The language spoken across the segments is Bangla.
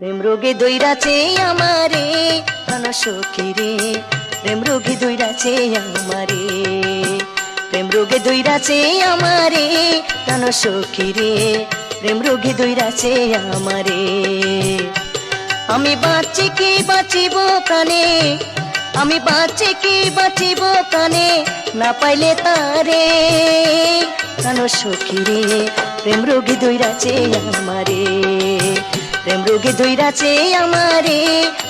প্রেম রোগে দইরাছে আমারে প্রাণ সখী রে, প্রেম রোগে দইরাছে আমারে, প্রেম রোগে দইরাছে আমারে প্রাণ সখী রে, প্রেম রোগে দইরাছে আমারে। আমি বাঁচি কি বাঁচিব প্রাণে, আমি বাঁচি কি বাঁচিব প্রাণে, না পাইলে তারে প্রাণ সখী রে, প্রেম রোগে দইরাছে আমারে, প্রেম রোগে দইরাছে আমারে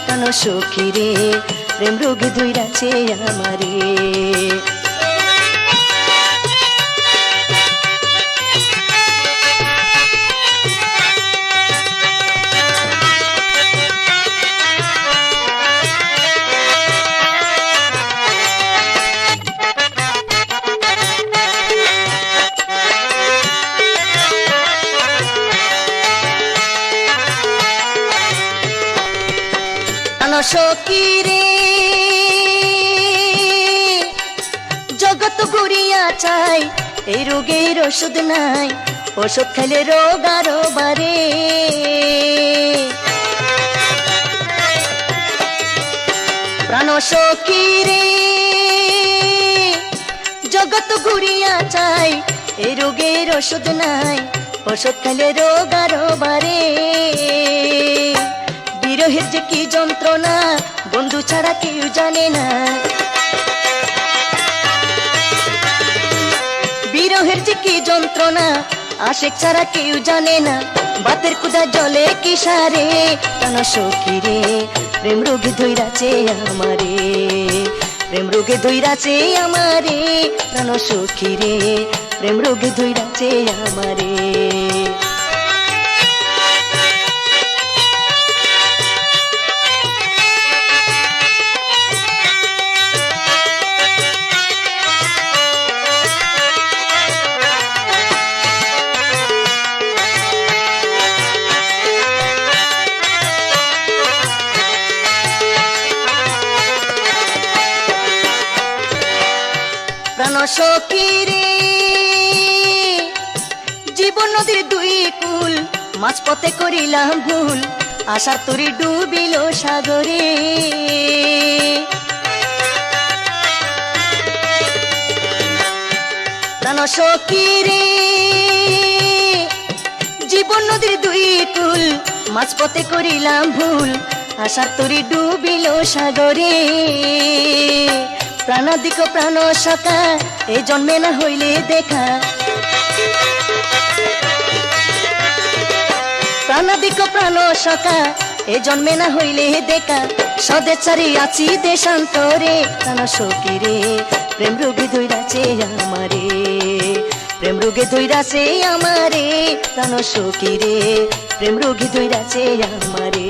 প্রাণ সখী রে, প্রেম রোগে দইরাছে আমারে। সখী রে জগৎ ঘুরিয়া চাই, এই রোগের ওষুধ নাই, ওষুধ খেলে রোগ আরো বাড়ে। প্রাণ সখী রে জগৎ ঘুরিয়া চাই, এই রোগের ওষুধ নাই, ওষুধ খেলে রোগ আরো বাড়ে। বিরহের যে কি যন্ত্রণা বন্ধু ছাড়া কেউ জানে না, বিরহের যে কি যন্ত্রণা আশেক ছাড়া কেউ জানে না। বাতের কুদা জলে কি সারে প্রাণ সখী রে, প্রেম রোগে দইরাছে আমারে, প্রেম রোগে দইরাছে আমারে প্রাণ সখী রে, প্রেম রোগে দইরাছে আমারে। প্রাণ সখী রে জীবন নদীর দুই কুল, মাঝপথে করিলাম ভুল, আশার তরি ডুবিল সাগরে। প্রাণ সখী রে জীবন নদীর দুই কুল, মাঝপথে করিলাম ভুল, আশার তরি ডুবিল সাগরে। প্রাণাদিক প্রাণ সখা এই জন্মে না হইলে দেখা, প্রাণাদিক প্রাণ সখা এই জন্মে না হইলে দেখা, সদেচারি আছি দেশান্তরে প্রাণ সখী রে, প্রেম রোগে দইরাছে আমারে, প্রেম রোগে দইরাছে আমারে প্রাণ সখী রে, প্রেম রোগে দইরাছে আমারে।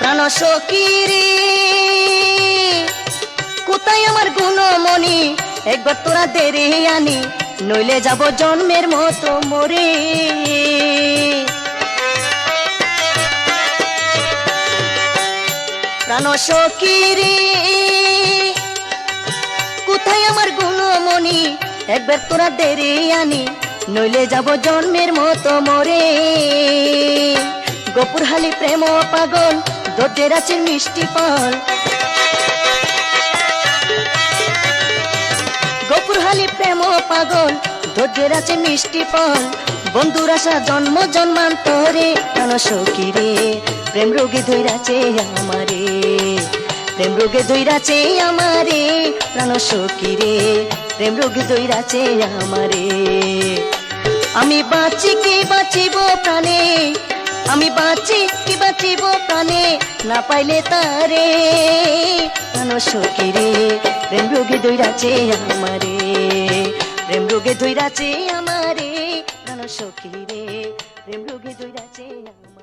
প্রাণ সখী রে কোথায় আমার গুণমণি, একবার তোরা দেরে আনি, নইলে যাব জন্মের মতো মরে। প্রাণ সখী রে কোথায় আমার গুণমণি, একবার তোরা দেরে আনি, নইলে যাব জন্মের মতো মরে। গোপুর হালি প্রেম পাগল দোদের আছে মিষ্টি ফল, গোপুর হালি প্রেম পাগল দোদের আছে মিষ্টি ফল, বন্ধুর আশা জন্ম জন্মান্তরে প্রাণ সখী রে, প্রেম রোগে দইরাছে আমারে, প্রেম রোগে দইরাছে আমারে প্রাণ সখী রে, প্রেম রোগে দইরাছে আমারে। আমি বাঁচি কি বাঁচিব প্রাণে, আমি বাঁচি কি বাঁচিব প্রাণে, না পাইলে তারে প্রাণ সখী রে, প্রেম রোগে দইরাছে আমারে, প্রেম রোগে দইরাছে আমারে প্রাণ সখী রে, প্রেম রোগে দইরাছে আমারে।